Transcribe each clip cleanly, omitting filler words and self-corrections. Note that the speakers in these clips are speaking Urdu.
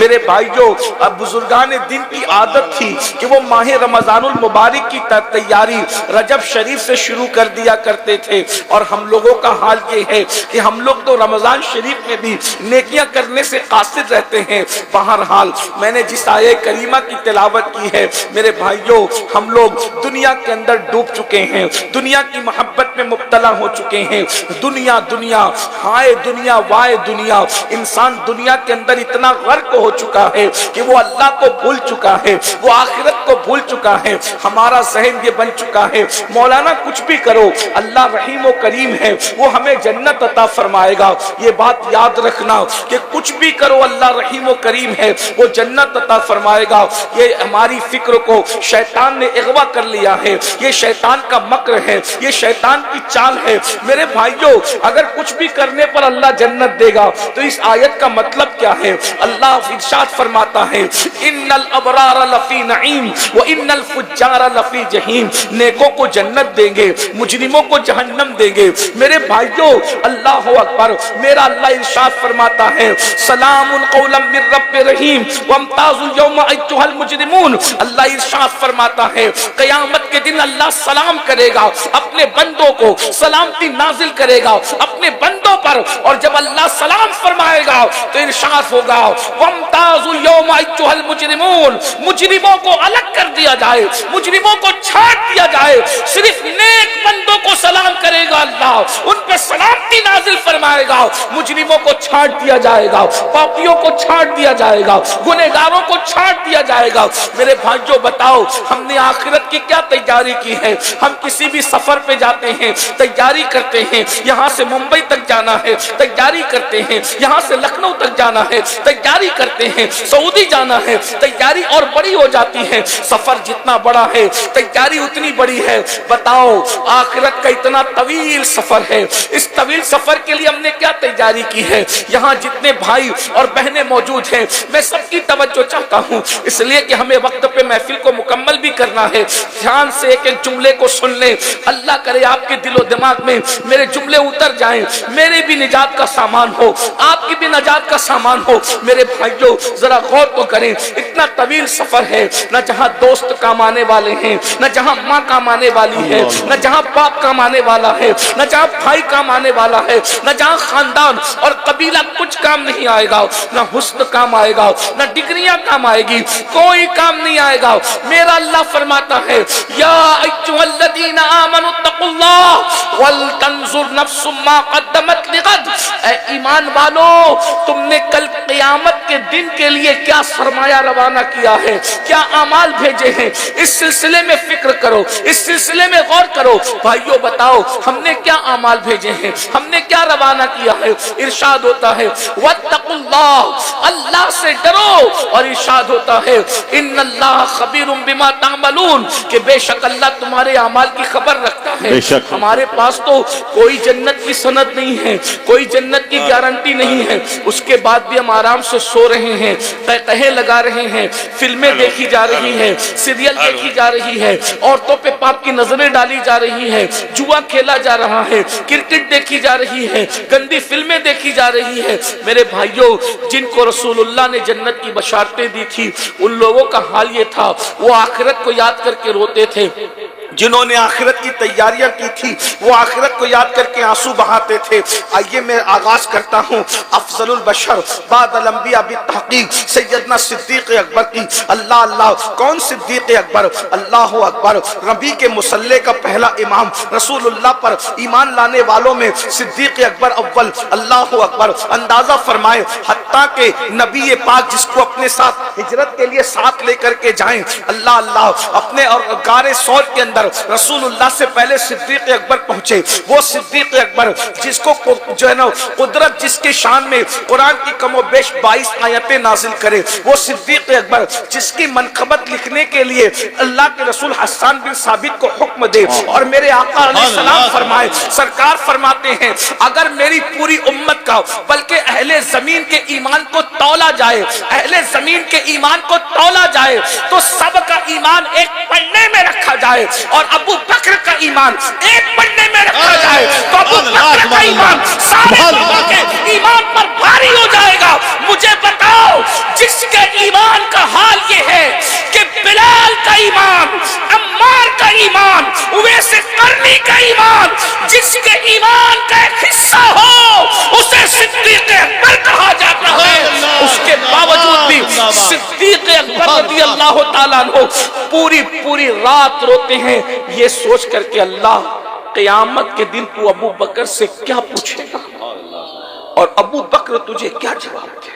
میرے بھائیو اب بزرگان دین کی عادت تھی کہ وہ ماہ رمضان المبارک کی تیاری رجب شریف سے شروع کر دیا کرتے تھے، اور ہم لوگوں کا حال یہ ہے کہ ہم لوگ تو رمضان شریف میں بھی نیکیاں کرنے سے قاصر رہتے ہیں۔ بہرحال میں نے جس آیہ کریمہ کی تلاوت کی ہے میرے بھائیو، ہم لوگ دنیا کے اندر ڈوب چکے ہیں، دنیا کی محبت میں مبتلا ہو چکے ہیں۔ دنیا دنیا ہائے دنیا وائے دنیا، انسان دنیا کے اندر اتنا غرق ہو چکا ہے کہ وہ اللہ کو بھول چکا ہے، وہ آخرت کو بھول چکا ہے۔ ہمارا ذہن یہ بن چکا ہے مولانا کچھ بھی کرو اللہ رحیم و کریم ہے، وہ ہمیں جنت عطا فرمائے گا۔ یہ بات یاد رکھنا کہ کچھ بھی کرو اللہ رحیم و کریم ہے، وہ جنت عطا فرمائے گا۔ یہ ہماری فکر کو شیطان نے اغوا کر لیا ہے، یہ شیطان کا مکر ہے، یہ شیطان کی چال ہے۔ میرے بھائیو اگر کچھ بھی کرنے پر اللہ جنت دے گا تو اس آیت کا مطلب کیا ہے؟ اللہ ارشاد فرماتا ہے ان الابرار لفی نعیم وان الفجار لفی جہیم، نیکوں کو جنت دیں گے، مجرموں کو جہنم دیں گے۔ میرے بھائیو اللہ اکبر، میرا اللہ ارشاد فرماتا ہے سلام قولا من رب رحیم وامتازوا اليوم ایھا المجرمون۔ اللہ ارشاد فرماتا ہے قیامت کے دن اللہ سلام کرے گا اپنے بندوں کو، سلامتی نازل کرے گا اپنے بندوں پر، اور جب اللہ سلام فرمائے گا تو ارشاد ہوگا وامتازوا اليوم ایھا المجرمون، مجرموں کو الگ کر دیا جائے، مجرموں کو چھاٹ دیا جائے، صرف نیک بندوں کو سلام کرے گا اللہ، ان پہ سلامتی نازل فرمائے گا، مجرموں کو چھاٹ دیا جائے گا، پاپیوں کو چھاٹ دیا جائے گا، گنہگاروں کو چھاٹ دیا جائے گا۔ میرے بھائیو بتاؤ ہم نے آخرت کی کیا تیاری کی ہے؟ ہم کسی بھی سفر پہ جاتے ہیں تیاری کرتے ہیں، یہاں سے ممبئی تک جانا ہے تیاری کرتے ہیں، یہاں سے لکھنؤ تک جانا ہے تیاری کرتے ہیں، سعودی جانا ہے تیاری اور بڑی ہو جاتی ہے، سفر جتنا بڑا ہے تیاری اتنی بڑی ہے۔ بتاؤ آخرت کا اتنا طویل سفر ہے، اس طویل سفر کے لیے ہم نے کیا تیاری کی ہے؟ یہاں جتنے بھائی اور بہنیں موجود ہیں میں سب کی توجہ چاہتا ہوں، اس لیے کہ ہمیں وقت پہ محفل کو مکمل بھی کرنا ہے۔ دھیان سے ایک ایک جملے کو سن لیں، اللہ کرے آپ کے دل و دماغ میں میرے جملے اتر جائیں، میرے بھی نجات کا سامان ہو، آپ کی بھی نجات کا سامان ہو۔ میرے بھائیو ذرا غور تو کریں، اتنا طویل سفر ہے، نہ جہاں دوست کام آنے والے ہیں، نہ جہاں ماں کام آنے والی ہے، نہ جہاں باپ کام آنے والا ہے، نہ جہاں بھائی کام آنے والا ہے، نہ جہاں خاندان اور قبیلہ کچھ کام نہیں آئے گا، نہ حسن کام آئے گا، نہ ڈگریاں کام آئے گی، کوئی کام نہیں آئے گا۔ میرا اللہ فرماتا ہے یا ایھا الذین آمنوا اتقوا اللہ ولتنظر نفس ما قدمت لغد، اے ایمان والو تم نے کل قیامت کے دن کے لیے کیا سرمایہ روانہ کیا ہے، کیا اعمال بھیجے ہیں، اس سلسلے میں فکر کرو، اس سلسلے میں غور کرو۔ بھائیو بتاؤ ہم نے کیا اعمال بھیجے ہیں، ہم نے کیا روانہ کیا ہے؟ ارشاد ہوتا ہے واتقوا اللہ، اللہ سے ڈرو، اور ارشاد ہوتا ہے ان اللہ خبیر بما تعملون، کہ بے شک اللہ تمہارے اعمال کی خبر رکھتا ہے۔ ہمارے پاس تو کوئی جنت کی سند نہیں ہے، کوئی جنت کی گارنٹی نہیں ہے، اس کے بعد بھی ہم آرام سے سو رہے ہیں، قہقہے لگا رہے ہیں، فلمیں دیکھی جا رہی ہیں، سیریل دیکھی جا رہی ہے، عورتوں پہ پاپ کی نظریں ڈالی جا رہی ہے، جوا کھیلا جا رہا ہے، کرکٹ دیکھی جا رہی ہے، گندی فلمیں دیکھی جا رہی ہے۔ میرے بھائیوں جن کو رسول اللہ نے جنت کی بشارتیں دی تھی ان لوگوں کا حال یہ تھا، وہ آخرت کو یاد کر کے روتے تھے۔ جنہوں نے آخرت کی تیاریاں کی تھی وہ آخرت کو یاد کر کے آنسو بہاتے تھے۔ آئیے میں آغاز کرتا ہوں افضل البشر بعد الانبیاء بالتحقیق سیدنا صدیق اکبر کی۔ اللہ اللہ، کون صدیق اکبر؟ اللہ اکبر، ربی کے مصلی کا پہلا امام، رسول اللہ پر ایمان لانے والوں میں صدیق اکبر اول۔ اللہ اکبر، اندازہ فرمائے حتیٰ کہ نبی پاک جس کو اپنے ساتھ ہجرت کے لیے ساتھ لے کر کے جائیں، اللہ اللہ، اپنے اور غار ثور کے اندر رسول اللہ سے پہلے صدیق اکبر پہنچے۔ وہ صدیق اکبر جس کو جو ہے نا قدرت جس کے شان میں قرآن کی کم و بیش 22 آیتیں نازل کرے، وہ صدیق اکبر جس کی منقبت لکھنے کے لیے اللہ کے رسول حسان بن ثابت کو حکم دے، اور میرے آقا علیہ السلام فرمائے، سرکار فرماتے ہیں اگر میری پوری امت کا بلکہ اہل زمین کے ایمان کو تولا جائے، اہل زمین کے ایمان کو تولا جائے تو سب کا ایمان ایک پنے میں رکھا جائے، اور ابو بکر کا ایمان ایک پڑنے میں رکھا جائے تو ابو بکر کا ایمان سارے لوگوں کے ایمان پر بھاری ہو جائے گا. مجھے بتاؤ جس کے ایمان کا حال یہ ہے کہ بلال کا ایمان، عمار کا ایمان، اویس قرنی کا ایمان، جس کے ایمان کا ایک حصہ ہو اسے صدیق اکبر کہا جاتا ہے، اس کے باوجود بھی صدیق اکبر رضی اللہ تعالیٰ عنہ پوری رات روتے ہیں یہ سوچ کر کے اللہ قیامت کے دن تو ابو بکر سے کیا پوچھے گا اور ابو بکر تجھے کیا جواب دے.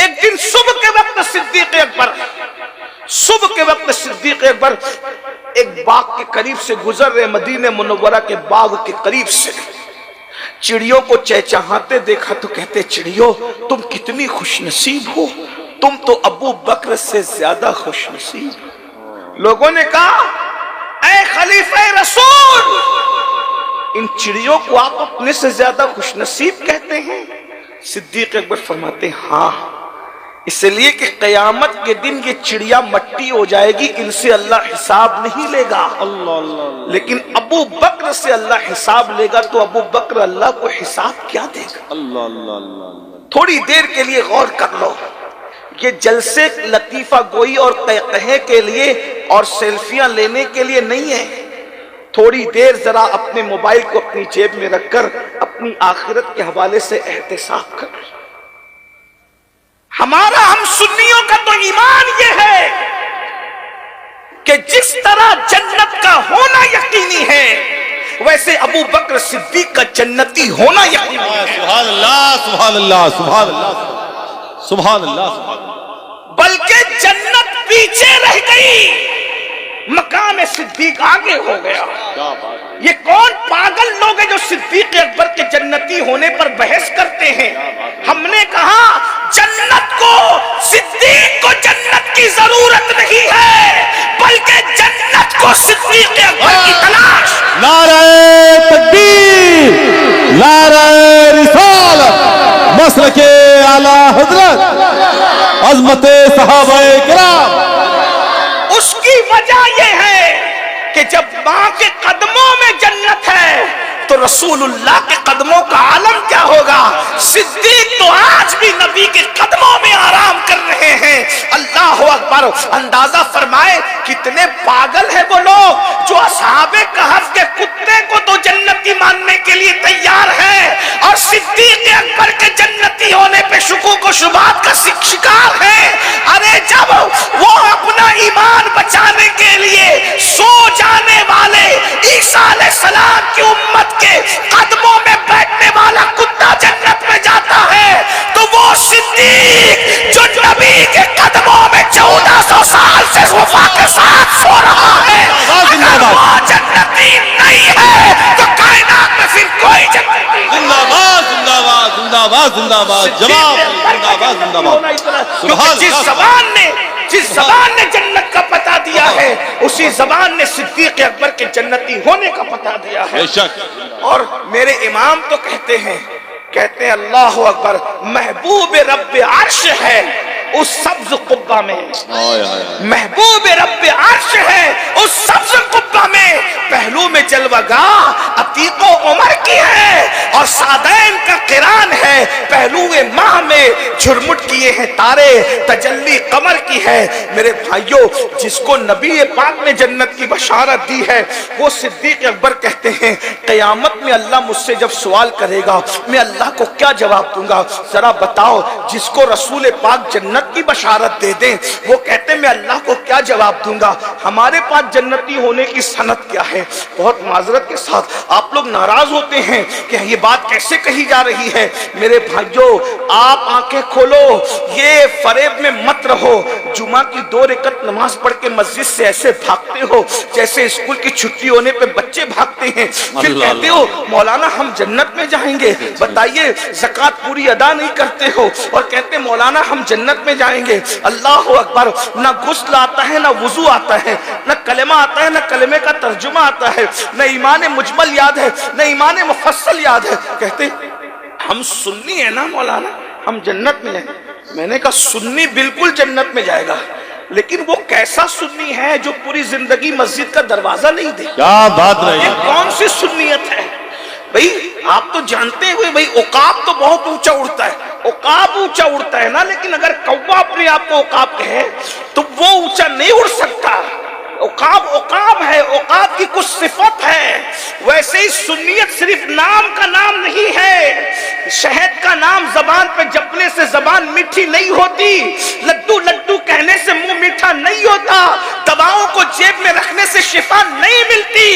ایک دن صبح کے وقت صدیق اکبر ایک باغ کے قریب سے گزر رہے، مدینہ منورہ کے باغ کے قریب سے چڑیوں کو چہچہاتے دیکھا تو کہتے چڑیوں تم کتنی خوش نصیب ہو، تم تو ابو بکر سے زیادہ خوش نصیب ہو. لوگوں نے کہا اے خلیفہ رسول، ان چڑیوں کو آپ اپنے سے زیادہ خوش نصیب کہتے ہیں؟ صدیق اکبر فرماتے ہیں ہاں، اس لیے کہ قیامت کے دن یہ چڑیا مٹی ہو جائے گی، ان سے اللہ حساب نہیں لے گا. لیکن ابو بکر سے اللہ حساب لے گا تو ابو بکر اللہ کو حساب کیا دے گا؟ تھوڑی دیر کے لیے غور کر لو، یہ جلسے لطیفہ گوئی اور قہقہے کے لیے اور سیلفیاں لینے کے لیے نہیں ہے. تھوڑی دیر ذرا اپنے موبائل کو اپنی جیب میں رکھ کر اپنی آخرت کے حوالے سے احتساب کر. ہمارا ہم سنیوں کا تو ایمان یہ ہے کہ جس طرح جنت کا ہونا یقینی ہے ویسے ابو بکر صدیق کا جنتی ہونا یقینی ہے. سبحان اللہ سبحان اللہ سبحان اللہ سبحان اللہ. بلکہ جنت پیچھے رہ گئی، مقام صدیق آگے ہو گیا. یہ کون پاگل لوگ ہیں جو صدیق اکبر کے جنتی ہونے پر بحث کرتے ہیں؟ ہم نے کہا جنت کو، صدیق کو جنت کی ضرورت نہیں ہے، بلکہ جنت کو صدیق اکبر کی تلاش. نعرہ تکبیر، نعرہ رسالت، مسلک اعلی حضرت، عظمت صحابہ کرام. اس کی وجہ یہ ہے کہ جب ماں کے قدموں میں جنت ہے تو رسول اللہ کے قدموں کا عالم کیا ہوگا؟ صدیق تو آج بھی نبی کے قدموں میں آرام کر رہے ہیں. اللہ اکبر. اندازہ فرمائے کتنے پاگل ہیں وہ لوگ جو اصحاب کہف کے کتے کو تو جنتی ماننے کے لیے تیار ہیں اور صدیق اکبر کے جنتی ہونے پہ شکوک و شبہات کا شکار ہیں. ارے جب وہ اپنا ایمان بچانے کے لیے سو جانے والے عیسیٰ علیہ السلام کی امت کے قدموں میں بیٹھنے والا کتا جنت میں جاتا ہے تو وہ صدیق جو نبی کے قدموں میں 1400 سال سے وفا کے ساتھ سو رہا ہے، اگر وہ جنتی نہیں ہے تو کائنات میں پھر کوئی جنتی نہیں. زندہ باد زندہ باد زندہ باد زندہ باد جواب زندہ باد زندہ باد. جس زبان نے جنت کا پتہ دیا ہے اسی زبان نے صدیق اکبر کے جنتی ہونے کا پتہ دیا ہے. اور میرے امام تو کہتے ہیں اللہ اکبر، محبوب رب عرش ہے اس سبز قبہ میں، محبوب رب عرش ہے اس سبز قبہ میں، پہلو میں جلوہ گاہ عتیق و عمر کی ہے اور سعدین کا قران ہے، پہلو ماہ میں جھرمٹ کیے ہیں تارے، تجلی قمر کی ہے. میرے بھائیوں، جس کو نبی پاک نے جنت کی بشارت دی ہے وہ صدیق اکبر کہتے ہیں قیامت میں اللہ مجھ سے جب سوال کرے گا میں اللہ کو کیا جواب دوں گا؟ ذرا بتاؤ. جس کو رسول پاک جنت کی بشارت دے دیں وہ کہتے میں اللہ کو کیا جواب دوں گا؟ ہمارے پاس جنتی ہونے کی سند کیا ہے؟ بہت معذرت کے ساتھ آپ لوگ ناراض ہوتے ہیں کہ یہ بات کیسے کہی جا رہی ہے. میرے بھائیوں، آپ آنکھیں کھولو، یہ فریب میں مت رہو. جمعہ کی 2 رکعت نماز پڑھ کے مسجد سے ایسے بھاگتے ہو جیسے اسکول کی چھٹی ہونے پہ بچے بھاگتے ہیں، پھر کہتے ہو مولانا ہم جنت میں جائیں گے. بتائیے زکوٰۃ پوری ادا نہیں کرتے ہو اور کہتے مولانا ہم جنت میں جائیں گے. اللہ اکبر. نہ غسل آتا ہے، نہ وضو آتا ہے، نہ کلمہ آتا ہے، نہ کلمے کا ترجمہ آتا ہے، نہ ایمان مجمل یاد ہے، نہ ایمان مفصل یاد ہے. کہتے ہم سنی ہیں نا مولانا، ہم جنت میں جائیں گے. میں نے کہا سنی بالکل جنت میں جائے گا لیکن وہ کیسا سنی ہے جو پوری زندگی مسجد کا دروازہ نہیں دے؟ کیا بات رہی یہ کون سی سنیت ہے بھئی؟ آپ تو جانتے ہوئے بھئی عقاب تو بہت اونچا اڑتا ہے، عقاب اونچا اڑتا ہے نا، لیکن اگر کوا اپنے آپ کو عقاب کہے تو وہ اونچا نہیں اڑ سکتا۔ عقاب عقاب ہے، عقاب کی کچھ صفت ہے۔ ویسے ہی سنیت صرف نام کا نام نہیں ہے، شہد کا نام زبان پہ جپنے سے زبان میٹھی نہیں ہوتی، لڈو لڈو کہنے سے منہ میٹھا نہیں ہوتا، دواؤں کو جیب میں رکھنے سے شفا نہیں ملتی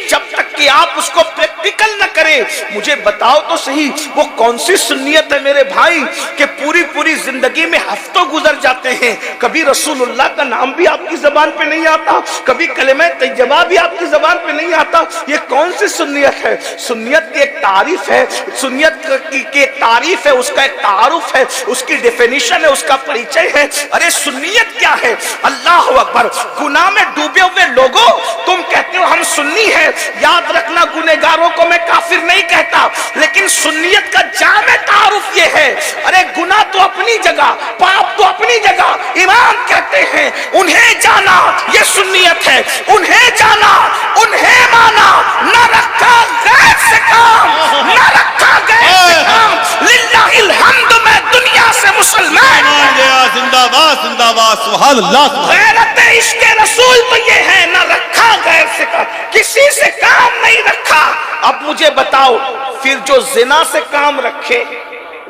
جب تک کہ آپ اس کو پریکٹیکل نہ کریں۔ مجھے بتاؤ تو صحیح وہ کون سی سنیت ہے میرے بھائی کہ پوری پوری زندگی میں ہفتوں گزر جاتے ہیں، کبھی رسول اللہ کا نام بھی آپ کی زبان پہ نہیں آتا، کبھی کلمہ طیبہ بھی آپ کی زبان پہ نہیں آتا؟ یہ کون سی سنیت ہے؟ سنیت کی ایک تعریف ہے، سنیت کی ایک تعریف ہے، اس کا ایک تعارف ہے، اس کی ڈیفینیشن ہے، اس کا پریچے ہے۔ ارے سنیت کیا ہے؟ اللہ اکبر! گناہ میں ڈوبے ہوئے لوگوں، تم کہتے ہو ہم سنی ہیں، یاد رکھنا گنہگاروں کو میں کافر نہیں کہتا، لیکن سنیت کا جامع تعارف یہ ہے۔ ارے گناہ تو اپنی جگہ، پاپ تو اپنی جگہ، امام کہتے ہیں انہیں جانا یہ سنیت ہے، انہیں جانا انہیں مانا، نہ رکھا غیر سے کام، نہ رکھا غیر سے کام۔ للہ الحمد میں دنیا سے مسلمان گیا، زندہ باد زندہ باد، سبحان اللہ۔ غیرت عشق رسول تو یہ ہے، نہ رکھا غیر سے کام، کسی سے کام نہیں رکھا۔ اب مجھے بتاؤ پھر جو زنا سے کام رکھے،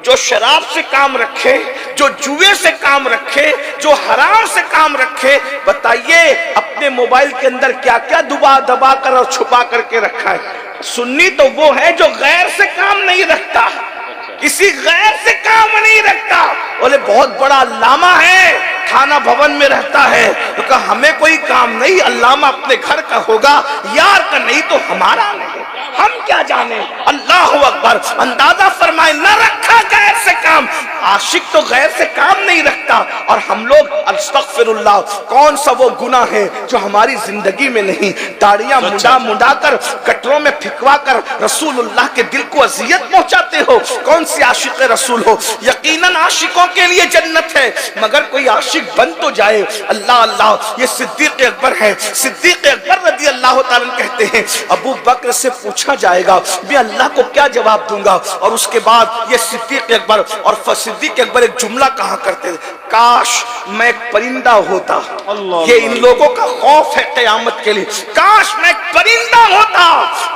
جو شراب سے کام رکھے، جو جوئے سے کام رکھے، جو حرام سے کام رکھے، بتائیے اپنے موبائل کے اندر کیا کیا دبا دبا کر اور چھپا کر کے رکھا ہے۔ سنی تو وہ ہے جو غیر سے کام نہیں رکھتا، کسی غیر سے کام نہیں رکھتا۔ بولے بہت بڑا علامہ ہے، تھانہ بھون میں رہتا ہے، تو کہا ہمیں کوئی کام نہیں، علامہ اپنے گھر کا ہوگا، یار کا نہیں تو ہمارا نہیں، ہم کیا جانے۔ اللہ اکبر! اندازہ فرمائے نہ رکھا غیر سے کام۔ عاشق تو غیر سے کام نہیں رکھتا، اور ہم لوگ استغفر اللہ، کون سا وہ گناہ ہے جو ہماری زندگی میں نہیں؟ داڑیاں منڈا منڈا کر، کٹروں میں پھکوا کر رسول اللہ کے دل کو اذیت پہنچاتے ہو۔ کون سی عاشق رسول ہو؟ یقیناً عاشقوں کے لیے جنت ہے، مگر کوئی عاشق بن تو جائے۔ اللہ اللہ! یہ صدیق اکبر ہے، صدیق اکبر رضی اللہ تعالیٰ کہتے ہیں ابو بکر سے پوچھا جائے گا میں اللہ کو کیا جواب دوں گا؟ اور اس کے بعد یہ صدیق اکبر اور صدیق اکبر ایک جملہ کہا کرتے تھے، کاش میں ایک پرندہ ہوتا۔ یہ ان لوگوں کا خوف ہے قیامت کے لیے، کاش میں ایک پرندہ ہوتا،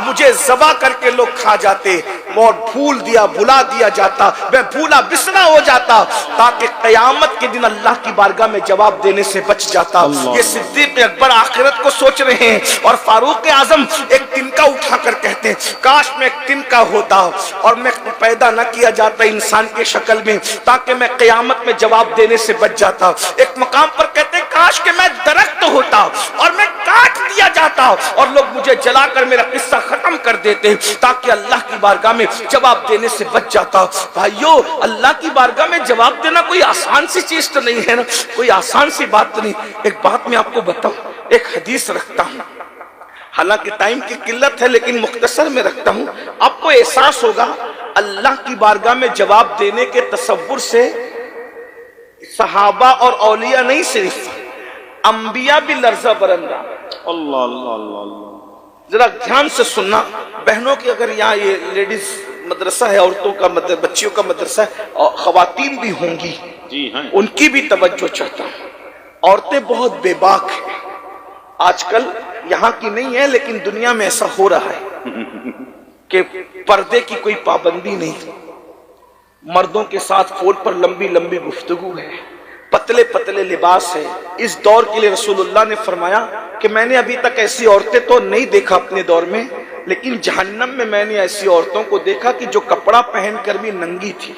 مجھے ذبح کر کے لوگ کھا جاتے اور بھول دیا بھلا دیا جاتا، میں بھولا بسرا ہو جاتا، تاکہ قیامت کے دن اللہ کی بارگاہ میں جواب دینے سے بچ جاتا۔ یہ صدیق اکبر آخرت کو سوچ رہے ہیں، اور فاروق اعظم ایک تنکا اٹھا کر کہتے ہیں کاش میں ایک تنکا ہوتا اور میں پیدا نہ کیا جاتا انسان کے شکل میں، تاکہ میں قیامت میں جواب دینے سے بچ جاتا۔ ایک مقام پر کہتے ہیں کاش کہ میں درخت ہوتا اور میں کاٹ دیا جاتا اور لوگ مجھے جلا کر میرا قصہ ختم کر دیتے، تاکہ اللہ کی بارگاہ میں جواب دینے سے بچ جاتا۔ بھائیو، اللہ کی بارگاہ میں جواب دینا کوئی آسان سی چیز تو نہیں ہے نا، کوئی آسان سی بات تو نہیں۔ ایک بات میں آپ کو بتاؤں، ایک حدیث رکھتا ہوں، حالانکہ ٹائم کی قلت ہے لیکن مختصر میں رکھتا ہوں، آپ کو احساس ہوگا اللہ کی بارگاہ میں جواب دینے کے تصور سے صحابہ اور اولیاء نہیں، صرف انبیاء بھی لرزہ برندہ۔ اللہ اللہ اللہ، ذرا دھیان سے سننا بہنوں کی، اگر یہاں یہ لیڈیز مدرسہ ہے، عورتوں کا مدرسہ، بچیوں کا مدرسہ ہے، اور خواتین بھی ہوں گی، جی ہاں، ان کی بھی توجہ چاہتا ہوں۔ عورتیں بہت بے باک ہیں آج کل، یہاں کی نہیں ہے لیکن دنیا میں ایسا ہو رہا ہے کہ پردے کی کوئی پابندی نہیں، مردوں کے ساتھ فون پر لمبی لمبی گفتگو ہے، پتلے پتلے لباس ہے۔ اس دور کے لیے رسول اللہ نے فرمایا کہ میں نے ابھی تک ایسی عورتیں تو نہیں دیکھا اپنے دور میں، لیکن جہنم میں نے ایسی عورتوں کو دیکھا کہ جو کپڑا پہن کر بھی ننگی تھی،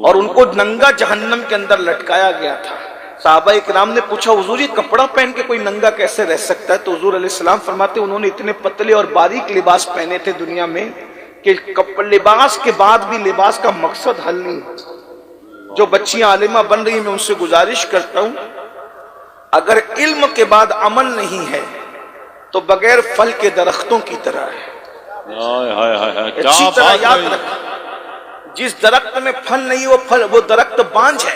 اور ان کو ننگا جہنم کے اندر لٹکایا گیا تھا۔ صحابہ اکرام نے پوچھا حضور یہ کپڑا پہن کے کوئی ننگا کیسے رہ سکتا ہے؟ تو حضور علیہ السلام فرماتے انہوں نے اتنے پتلے اور باریک لباس پہنے تھے دنیا میں کہ لباس کے بعد بھی لباس کا مقصد حل نہیں۔ جو بچیاں عالمہ بن رہی ہیں میں ان سے گزارش کرتا ہوں، اگر علم کے بعد عمل نہیں ہے تو بغیر پھل کے درختوں کی طرح ہے۔ اچھی طرح یاد رکھ، جس درخت میں پھل نہیں وہ درخت بانجھ ہے،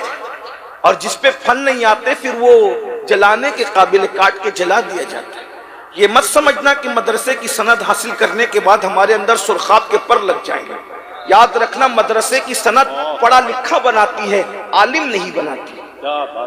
اور جس پہ پھل نہیں آتے پھر وہ جلانے کے قابل کاٹ کے جلا دیا جاتا ہے۔ یہ مت سمجھنا کہ مدرسے کی سند حاصل کرنے کے بعد ہمارے اندر سرخاب کے پر لگ جائیں گے۔ یاد رکھنا مدرسے کی سند پڑھا لکھا بناتی ہے، عالم نہیں بناتی۔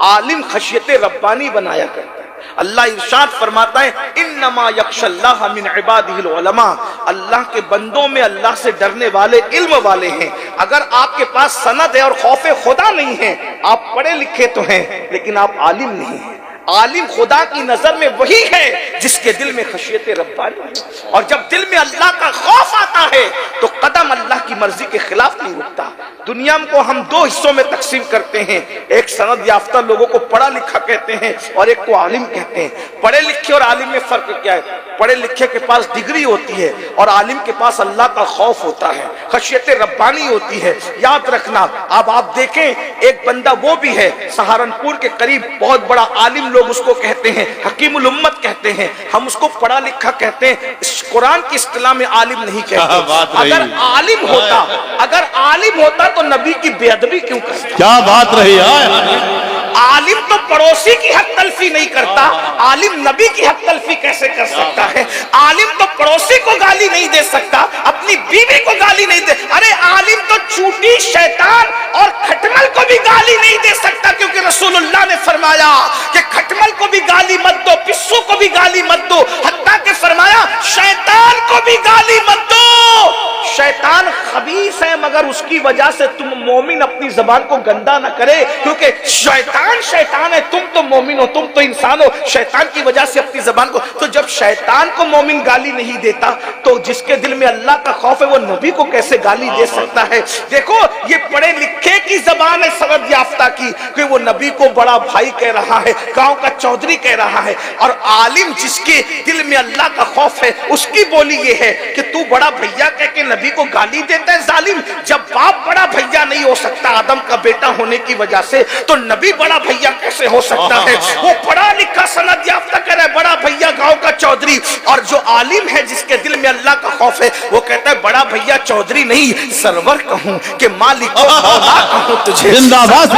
عالم خشیت ربانی بنایا کرتا ہے۔ اللہ ارشاد فرماتا ہے انما یخشی اللہ من عبادہ العلماء، اللہ کے بندوں میں اللہ سے ڈرنے والے علم والے ہیں۔ اگر آپ کے پاس سند ہے اور خوف خدا نہیں ہے، آپ پڑھے لکھے تو ہیں لیکن آپ عالم نہیں ہیں۔ عالم خدا کی نظر میں وہی ہے جس کے دل میں خشیت ربانی ہے، اور جب دل میں اللہ کا خوف آتا ہے تو قدم اللہ کی مرضی کے خلاف نہیں رکتا۔ دنیا کو ہم دو حصوں میں تقسیم کرتے ہیں، ایک سند یافتہ لوگوں کو پڑھا لکھا کہتے ہیں اور ایک کو عالم کہتے ہیں۔ پڑھے لکھے اور عالم میں فرق کیا ہے؟ پڑھے لکھے کے پاس ڈگری ہوتی ہے اور عالم کے پاس اللہ کا خوف ہوتا ہے، خشیت ربانی ہوتی ہے۔ یاد رکھنا، اب آپ دیکھیں ایک بندہ وہ بھی ہے سہارنپور کے قریب، بہت بڑا عالم لوگ اس کو کہتے ہیں، حکیم الامت کہتے ہیں، ہم اس کو پڑھا لکھا کہتے ہیں، قرآن کی اصطلاح میں عالم نہیں کہتے۔ اگر عالم ہوتا تو نبی کی بے ادبی کیوں کرتا؟ کیا بات رہی ہے۔ عالم تو پڑوسی کی حق تلفی نہیں کرتا، عالم نبی کی حق تلفی کیسے کر سکتا ہے؟ عالم تو پڑوسی کو گالی نہیں دے سکتا، اپنی بیوی کو گالی نہیں دے، ارے عالم تو چوٹی، شیطان اور کھٹمل کو بھی گالی نہیں دے سکتا، کیونکہ رسول اللہ نے فرمایا کہ کھٹمل کو بھی گالی مت دو، پسو کو بھی گالی مت دو، حتیٰ کہ فرمایا شیطان کو بھی گالی مت دو۔ شیطان خبیث ہے مگر اس کی وجہ سے تم مومن اپنی زبان کو گندا نہ کرے، کیونکہ شیطان ہے، تم تو مومن ہو، تم تو انسان ہو، شیطان کی وجہ سے اپنی زبان کو۔ تو جب شیطان کو مومن گالی نہیں دیتا تو جس کے دل میں اللہ کا خوف ہے وہ نبی کو کیسے گالی دے سکتا ہے؟ دیکھو یہ پڑھے لکھے کی زبان ہے سند یافتہ کی، کہ وہ نبی کو بڑا بھائی کہہ رہا ہے، گاؤں کا چودھری کہہ رہا ہے، اور عالم جس کے دل میں اللہ کا خوف ہے اس کی بولی یہ ہے کہ تو بڑا بھیا کہہ کے نبی کو گالی دیتا ہے۔ ظالم، جب باپ بڑا بھیا نہیں ہو سکتا آدم کا بیٹا ہونے کی وجہ سے تو نبی بڑا بھیا کیسے ہو سکتا ہے؟ وہ پڑھا لکھا سند یافتہ کہہ رہا ہے بڑا بھیا گاؤں کا چودھری، اور جو عالم ہے جس کے دل میں اللہ کا خوف ہے وہ کہتا ہے بڑا بھیا چودھری نہیں، سرور کہوں کہ مالک و مولا کہوں تجھے، زندہ باد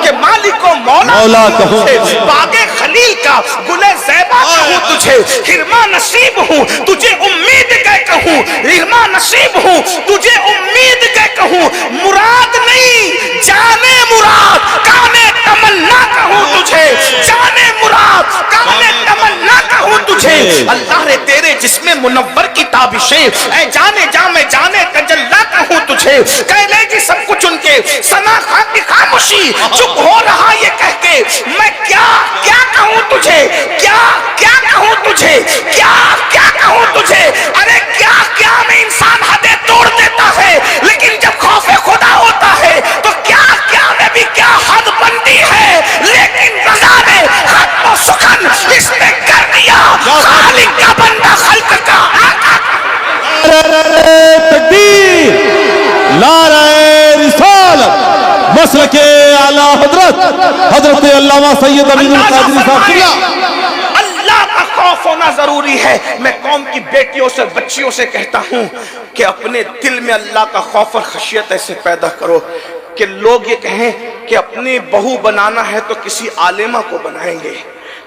کہ مالک و مولا کہوں تجھے، باغ خلیل کا گل زیبا کہوں تجھے، ہرما نصیب ہوں تجھے امید کہ کہوں، ہرما نصیب ہوں تجھے امید کہ کہوں، مراد نہیں جانے مراد، کانے تمنا کہوں تجھے، جانے مراد کانے تمنا کہوں تجھے۔ اللہ نے تیرے جسم منور کی تابشیں، اے جانے جا میں جانے تجلا کہوں تجھے، کہہ لے جی سب کچھ ان کے سنا خان کی خاموشی، چپ ہو رہا یہ کہہ کے میں کیا کیا کہوں تجھے، کیا کیا کہوں تجھے، کیا کیا کہوں تجھے۔ ارے کیا کیا میں انسان حدیں توڑ دیتا ہے، لیکن جب خوف خدا ہوتا ہے تو کیا کیا میں بھی کیا حد بندی ہے، لیکن رضا نے ختم و سخن اس نے کر دیا، خالق کا بندہ خلق کا آقا۔ تکبیر، نعرہ رسالت، مسلک اعلی حضرت علامہ سید امین القادری صاحب۔ اللہ کا خوف ہونا ضروری ہے۔ میں قوم کی بیٹیوں سے بچیوں سے کہتا ہوں کہ اپنے دل میں اللہ کا خوف اور خشیت ایسے پیدا کرو کہ لوگ یہ کہیں کہ اپنی بہو بنانا ہے تو کسی عالمہ کو بنائیں گے،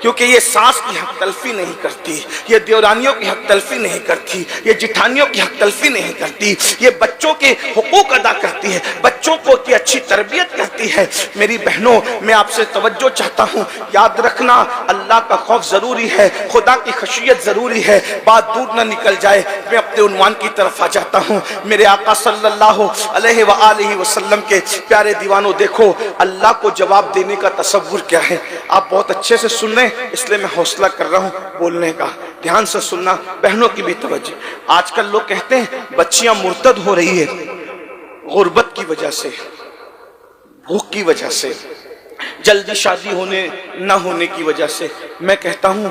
کیونکہ یہ ساس کی حق تلفی نہیں کرتی، یہ دیورانیوں کی حق تلفی نہیں کرتی، یہ جٹھانیوں کی حق تلفی نہیں کرتی، یہ بچوں کے حقوق ادا کرتی ہے، بچوں کو کی اچھی تربیت کرتی ہے۔ میری بہنوں، میں آپ سے توجہ چاہتا ہوں، یاد رکھنا اللہ کا خوف ضروری ہے، خدا کی خشیت ضروری ہے۔ بات دور نہ نکل جائے، میں اپنے عنوان کی طرف آ جاتا ہوں۔ میرے آقا صلی اللہ علیہ وآلہ وسلم کے پیارے دیوانوں، دیکھو اللہ کو جواب دینے کا تصور کیا ہے۔ آپ بہت اچھے سے سن رہے ہیں، اس لیے میں حوصلہ کر رہا ہوں بولنے کا، دھیان سے سننا، بہنوں کی بھی توجہ۔ آج کل لوگ کہتے ہیں بچیاں مرتد ہو رہی ہے غربت کی وجہ سے، بھوک کی وجہ سے، جلدی شادی نہ ہونے کی وجہ سے۔ میں کہتا ہوں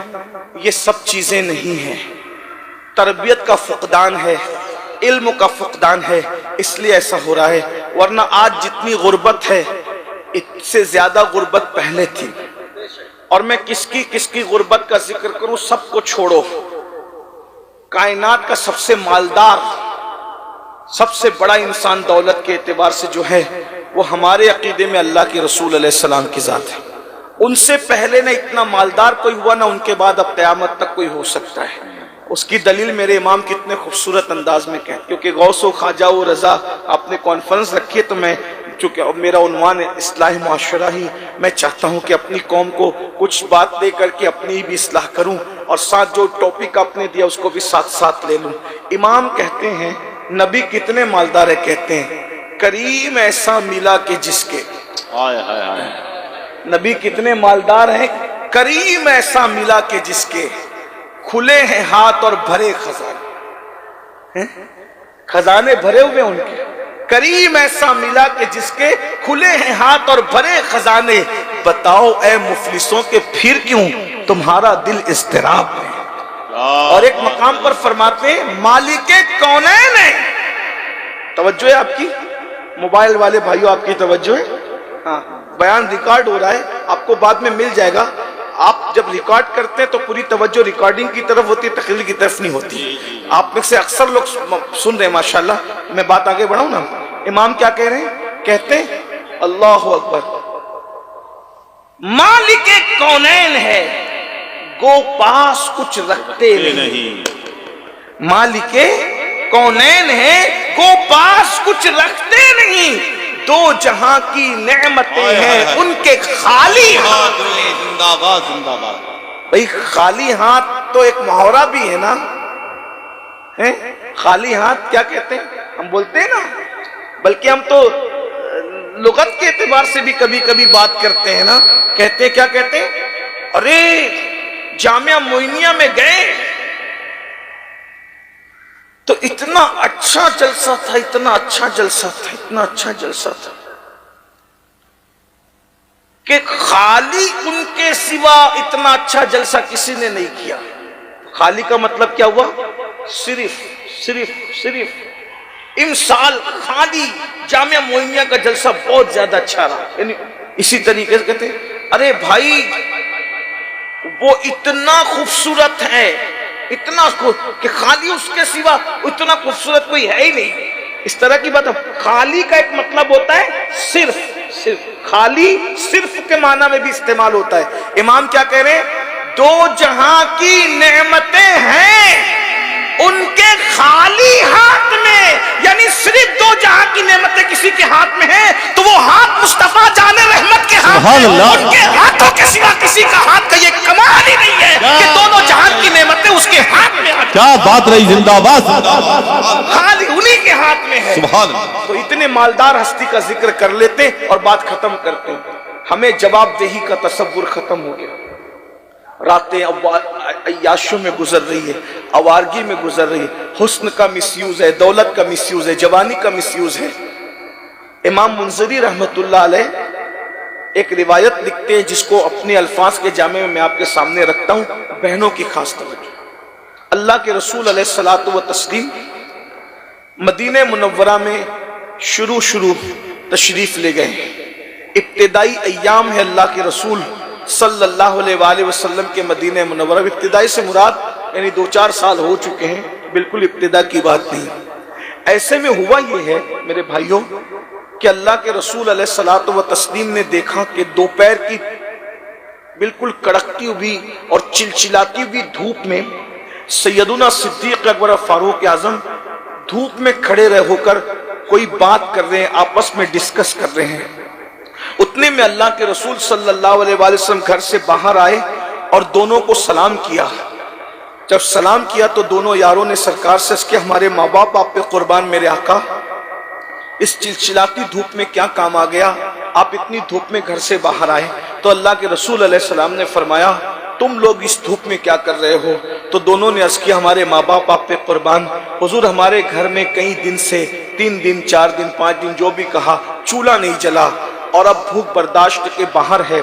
یہ سب چیزیں نہیں ہیں، تربیت کا فقدان ہے، علم کا فقدان ہے، اس لیے ایسا ہو رہا ہے، ورنہ آج جتنی غربت ہے اس سے زیادہ غربت پہلے تھی۔ اور میں کس کی غربت کا ذکر کروں، سب کو چھوڑو، کائنات کا سب سے مالدار، سب سے بڑا انسان دولت کے اعتبار سے جو ہے وہ ہمارے عقیدے میں اللہ کے رسول علیہ السلام کی ذات ہے. ان سے پہلے نہ اتنا مالدار کوئی ہوا، نہ ان کے بعد اب قیامت تک کوئی ہو سکتا ہے. اس کی دلیل میرے امام کتنے خوبصورت انداز میں کہتے، کیونکہ غوث و خواجہ و رضا آپ نے کانفرنس رکھی ہے، تو میں چونکہ اب میرا عنوان ہے اصلاح معاشرہ ہی، میں چاہتا ہوں کہ اپنی قوم کو کچھ بات دے کر کے اپنی بھی اصلاح کروں، اور ساتھ جو ٹاپک آپ نے دیا اس کو بھی ساتھ ساتھ لے لوں. امام کہتے ہیں نبی کتنے مالدار ہے، کہتے ہیں کریم ایسا ملا کہ جس کے، نبی کتنے مالدار ہیں، کریم ایسا ملا کہ جس کے کھلے ہیں ہاتھ اور بھرے خزانے، خزانے بھرے ہوئے ان کے. کریم ایسا ملا کہ جس کے کھلے ہیں ہاتھ اور بھرے خزانے، بتاؤ اے مفلسوں کے پھر کیوں تمہارا دل اضطراب میں. اور ایک مقام پر فرماتے ہیں مالک کونین ہے. توجہ ہے آپ کی، موبائل والے بھائیوں آپ کی توجہ ہے. ہاں بیان ریکارڈ ہو رہا ہے، آپ کو بعد میں مل جائے گا. آپ جب ریکارڈ کرتے ہیں تو پوری توجہ ریکارڈنگ کی طرف ہوتی ہے، تقریر کی طرف نہیں ہوتی. آپ میں سے اکثر لوگ سن رہے ہیں ماشاءاللہ. میں بات آگے بڑھاؤں نا. امام کیا کہہ رہے ہیں، کہتے ہیں اللہ اکبر، مالک کونین ہے گو پاس کچھ رکھتے نہیں. مالک کونین ہے گو پاس کچھ رکھتے نہیں، دو جہاں کی نعمتیں ہیں ان کے خالی ہاتھ میں. زندہ باد زندہ باد. بھئی خالی ہاتھ تو ایک محاورہ بھی ہے نا. خالی ہاتھ کیا کہتے ہیں، ہم بولتے ہیں نا، بلکہ ہم تو لغت کے اعتبار سے بھی کبھی کبھی بات کرتے ہیں نا. کہتے ہیں، کیا کہتے ہیں، ارے جامعہ معینیہ میں گئے تو اتنا اچھا جلسہ تھا، اتنا اچھا جلسہ تھا، اتنا اچھا جلسہ تھا کہ خالی ان کے سوا اتنا اچھا جلسہ کسی نے نہیں کیا. خالی کا مطلب کیا ہوا، صرف صرف صرف امسال خالی جامعہ معینیہ کا جلسہ بہت زیادہ اچھا رہا. یعنی اسی طریقے سے کہتے ہیں ارے بھائی وہ اتنا خوبصورت ہے، اتنا کہ خالی اس کے سوا اتنا خوبصورت کوئی ہے ہی نہیں. اس طرح کی بات ہے. خالی کا ایک مطلب ہوتا ہے صرف، صرف خالی صرف کے معنی میں بھی استعمال ہوتا ہے. امام کیا کہہ رہے ہیں، دو جہاں کی نعمتیں ہیں ان کے خالی ہاتھ میں. یعنی صرف دو جہاں کی نعمتیں کسی کے ہاتھ میں ہیں تو وہ ہاتھ مصطفیٰ جان رحمت کے ہاتھ میں. ان کے ہاتھوں کے سوا کسی کا ہاتھ کا یہ کمال ہی نہیں ہے کہ دونوں جہان کی نعمتیں اس کے ہاتھ میں. کیا بات رہی، زندہ باد خالی انہی کے ہاتھ میں ہے. سبحان اللہ. تو اتنے مالدار ہستی کا ذکر کر لیتے اور بات ختم کرتے. ہمیں جواب دہی کا تصور ختم ہو گیا. راتیں عیاشوں میں گزر رہی ہے، آوارگی میں گزر رہی ہے، حسن کا مس یوز ہے، دولت کا مس یوز ہے، جوانی کا مس یوز ہے. امام منذری رحمت اللہ علیہ ایک روایت لکھتے ہیں جس کو اپنے الفاظ کے جامع میں آپ کے سامنے رکھتا ہوں. بہنوں کی خاص توجہ. اللہ کے رسول علیہ الصلوۃ والتسلیم مدینہ منورہ میں شروع تشریف لے گئے. ابتدائی ایام ہے اللہ کے رسول صلی اللہ علیہ وآلہ وسلم کے مدینہ منورہ. ابتدائی سے مراد یعنی 2-4 سال ہو چکے ہیں، بالکل ابتدا کی بات نہیں. ایسے میں ہوا یہ ہے میرے بھائیوں کہ اللہ کے رسول علیہ الصلوۃ والتسلیم نے دیکھا کہ دوپہر کی بالکل کڑکتی ہوئی اور چلچلاتی ہوئی دھوپ میں سیدنا صدیق اکبر فاروق اعظم دھوپ میں کھڑے رہ ہو کر کوئی بات کر رہے ہیں، آپس میں ڈسکس کر رہے ہیں. اتنے میں اللہ کے رسول صلی اللہ علیہ وآلہ وسلم گھر سے باہر آئے اور دونوں کو سلام کیا. جب سلام کیا تو دونوں یاروں نے سرکار سے اس کے ہمارے ماں باپ آپ پہ قربان میرے آقا، اس چلچلاتی دھوپ میں کیا کام آ گیا، آپ اتنی دھوپ میں گھر سے باہر آئے. تو اللہ کے رسول علیہ السلام نے فرمایا تم لوگ اس دھوپ میں کیا کر رہے ہو؟ تو دونوں نے عرض کیا ہمارے ماں باپ آپ پہ قربان، حضور ہمارے گھر میں کئی دن سے 3 دن 4 دن 5 دن جو بھی کہا چولہا نہیں جلا اور اب بھوک برداشت کے باہر ہے،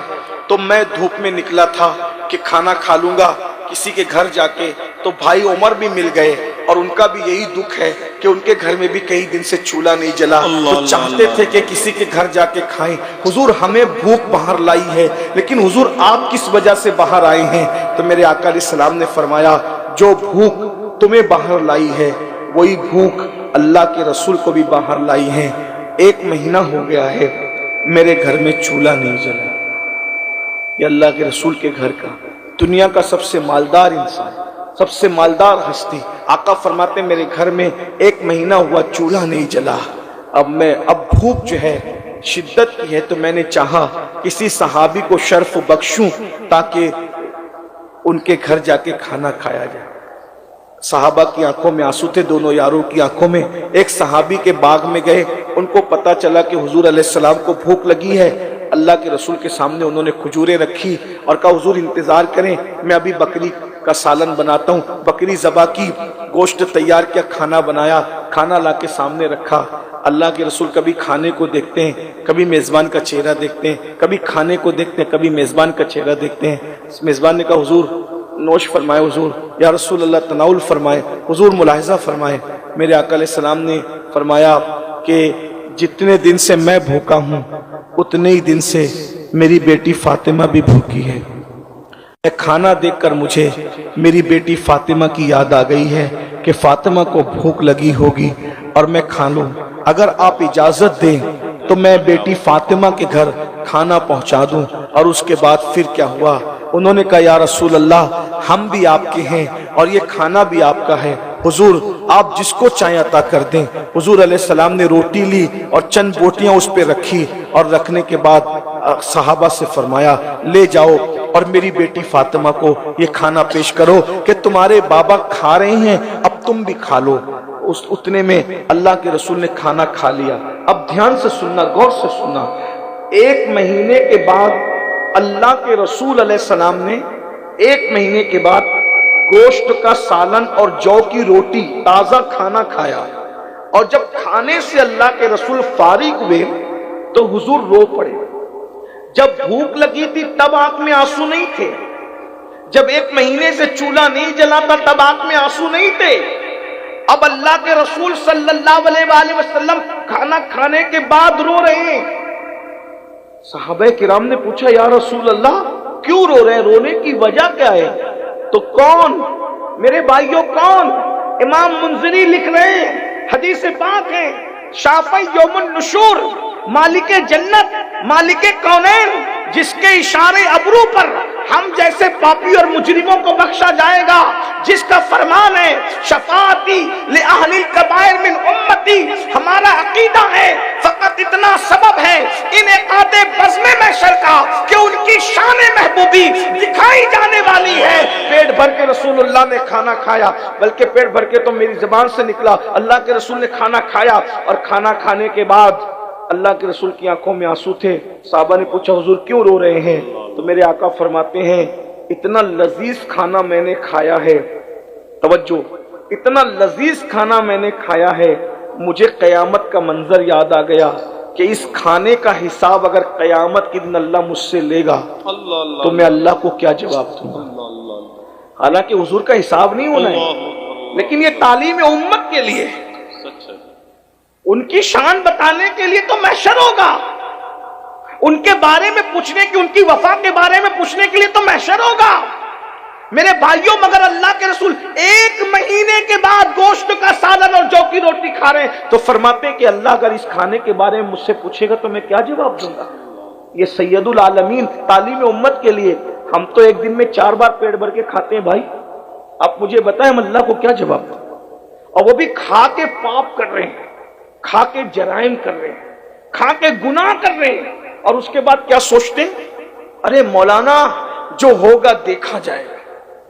تو میں دھوپ میں نکلا تھا کہ کھانا کھا لوں گا کسی کے گھر جا کے. تو بھائی عمر بھی مل گئے اور ان کا بھی یہی دکھ ہے کہ ان کے گھر میں بھی کئی دن سے چولہا نہیں جلا، تو چاہتے تھے کہ کسی کے گھر جا کے کھائیں. حضور ہمیں بھوک باہر لائی ہے، لیکن حضور آپ کس وجہ سے باہر آئے ہیں؟ تو میرے آقا علیہ السلام نے فرمایا جو بھوک تمہیں باہر لائی ہے وہی بھوک اللہ کے رسول کو بھی باہر لائی ہے. 1 مہینہ ہو گیا ہے میرے گھر میں چولہا نہیں جلا۔ یہ اللہ کے رسول کے گھر کا، دنیا کا سب سے مالدار انسان، سب سے مالدار ہستی، آقا فرماتے میرے گھر میں 1 مہینہ ہوا چولہا نہیں جلا۔ اب بھوک جو ہے شدت کی ہے، تو میں نے چاہا کسی صحابی کو شرف بخشوں تاکہ ان کے گھر جا کے کھانا کھایا جائے۔ صحابہ کی آنکھوں میں آنسو تھے، دونوں یاروں کی آنکھوں میں۔ ایک صحابی کے باغ میں گئے، ان کو پتا چلا کہ حضور علیہ السلام کو بھوک لگی ہے۔ اللہ کے رسول کے سامنے انہوں نے کھجوریں رکھی اور کہا حضور انتظار کریں، میں ابھی بکری کا سالن بناتا ہوں۔ بکری ذبح کی، گوشت تیار کیا، کھانا بنایا، کھانا لا کے سامنے رکھا۔ اللہ کے رسول کبھی کھانے کو دیکھتے ہیں، کبھی میزبان کا چہرہ دیکھتے ہیں، کبھی کھانے کو دیکھتے ہیں، کبھی میزبان کا چہرہ دیکھتے ہیں۔ میزبان نے کہا حضور نوش فرمائے، حضور یا رسول اللہ تناول فرمائے، حضور ملاحظہ فرمائے۔ میرے آقا علیہ السلام نے فرمایا کہ جتنے دن سے میں بھوکا ہوں اتنے ہی دن سے میری بیٹی فاطمہ بھی بھوکی ہے۔ کھانا دیکھ کر مجھے میری بیٹی فاطمہ کی یاد آ گئی ہے کہ فاطمہ کو بھوک لگی ہوگی اور میں کھا لوں۔ اگر آپ اجازت دیں تو میں بیٹی فاطمہ کے گھر کھانا پہنچا دوں۔ اور اس کے بعد پھر کیا ہوا، انہوں نے کہا یا رسول اللہ ہم بھی آپ کے ہیں اور یہ کھانا بھی آپ کا ہے، حضور آپ جس کو چاہیں عطا کر دیں۔ حضور علیہ السلام نے روٹی لی اور چند بوٹیاں اس پہ رکھی، اور رکھنے کے بعد صحابہ سے فرمایا لے جاؤ اور میری بیٹی فاطمہ کو یہ کھانا پیش کرو کہ تمہارے بابا کھا رہے ہیں، اب تم بھی کھا لو۔ اس اتنے میں اللہ کے رسول نے کھانا کھا لیا۔ اب دھیان سے سننا، غور سے سننا، 1 مہینے کے بعد اللہ کے رسول علیہ السلام نے 1 مہینے کے بعد گوشت کا سالن اور جو کی روٹی تازہ کھانا کھایا۔ اور جب کھانے سے اللہ کے رسول فارغ ہوئے تو حضور رو پڑے۔ جب بھوک لگی تھی تب آنکھ میں آنسو نہیں تھے، جب 1 مہینے سے چولہا نہیں جلا تھا تب آنکھ میں آنسو نہیں تھے۔ اب اللہ کے رسول صلی اللہ علیہ وآلہ وسلم کھانا کھانے کے بعد رو رہے ہیں۔ صحابہ کرام نے پوچھا یا رسول اللہ کیوں رو رہے ہیں، رونے کی وجہ کیا ہے؟ تو کون میرے بھائیوں، کون؟ امام منذری لکھ رہے ہیں، حدیث پاک ہے، شافعی یوم النشور، مالک جنت، مالک کونین، جس کے اشارے ابرو پر ہم جیسے پاپی اور مجرموں کو بخشا جائے گا، جس کا فرمان ہے شفاعتی لأہل الکبائر من امتی، ہمارا عقیدہ ہے فقط اتنا سبب ہے انعقاد بزم محشر کا کہ ان کی شان محبوبی دکھائی جانے والی ہے۔ پیٹ بھر کے رسول اللہ نے کھانا کھایا، بلکہ پیٹ بھر کے تو میری زبان سے نکلا، اللہ کے رسول نے کھانا کھایا، اور کھانا کھانے کے بعد اللہ کے رسول کی آنکھوں میں آنسو تھے۔ صحابہ نے پوچھا حضور کیوں رو رہے ہیں؟ تو میرے آقا فرماتے ہیں اتنا لذیذ کھانا میں نے کھایا ہے، توجہ، اتنا لذیذ کھانا میں نے کھایا ہے، مجھے قیامت کا منظر یاد آ گیا کہ اس کھانے کا حساب اگر قیامت کے دن اللہ مجھ سے لے گا تو میں اللہ کو کیا جواب دوں گا۔ حالانکہ حضور کا حساب نہیں ہونا ہے، لیکن یہ تعلیم امت کے لیے، ان کی شان بتانے کے لیے تو محشر ہوگا، ان کے بارے میں پوچھنے کی، ان کی وفا کے بارے میں پوچھنے کے لیے تو محشر ہوگا میرے بھائیوں۔ مگر اللہ کے رسول 1 مہینے کے بعد گوشت کا سالن اور جو کی روٹی کھا رہے ہیں، تو فرماتے ہیں کہ اللہ اگر اس کھانے کے بارے میں مجھ سے پوچھے گا تو میں کیا جواب دوں گا۔ یہ سید العالمین تعلیم امت کے لیے۔ ہم تو ایک دن میں 4 بار پیٹ بھر کے کھاتے ہیں بھائی، آپ مجھے بتائیں ہم اللہ کو کیا جواب دیں؟ اور وہ بھی کھا کے پاپ کر رہے ہیں، کھا کے جرائم کر رہے ہیں، کھا کے گناہ کر رہے ہیں، اور اس کے بعد کیا سوچتے ہیں؟ ارے مولانا جو ہوگا دیکھا جائے گا۔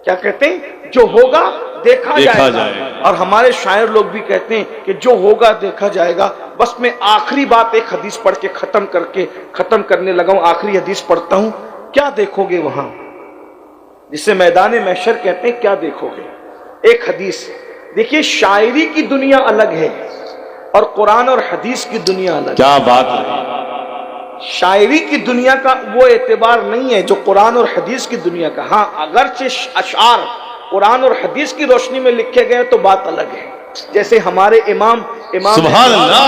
کیا کہتے ہیں؟ جو ہوگا دیکھا جائے گا۔ اور ہمارے شاعر لوگ بھی کہتے ہیں کہ جو ہوگا دیکھا جائے گا۔ بس میں آخری بات ایک حدیث پڑھ کے ختم کرنے لگا ہوں، آخری حدیث پڑھتا ہوں۔ کیا دیکھو گے وہاں جسے میدان محشر کہتے ہیں؟ کیا دیکھو گے؟ ایک حدیث دیکھیے، شاعری کی دنیا الگ ہے اور قرآن اور حدیث کی دنیا الگ ہے۔ کیا بات ہے! شاعری کی دنیا کا وہ اعتبار نہیں ہے جو قرآن اور حدیث کی دنیا کا۔ ہاں اگرچہ اشعار قرآن اور حدیث کی روشنی میں لکھے گئے تو بات الگ ہے۔ جیسے ہمارے امام سبحان اللہ،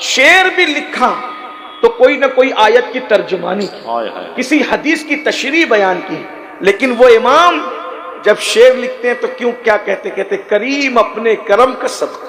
شعر بھی لکھا تو کوئی نہ کوئی آیت کی ترجمانی کی، کسی حدیث کی تشریح بیان کی، لیکن وہ امام جب شعر لکھتے ہیں تو کیا کہتے کریم اپنے کرم کا صدقہ،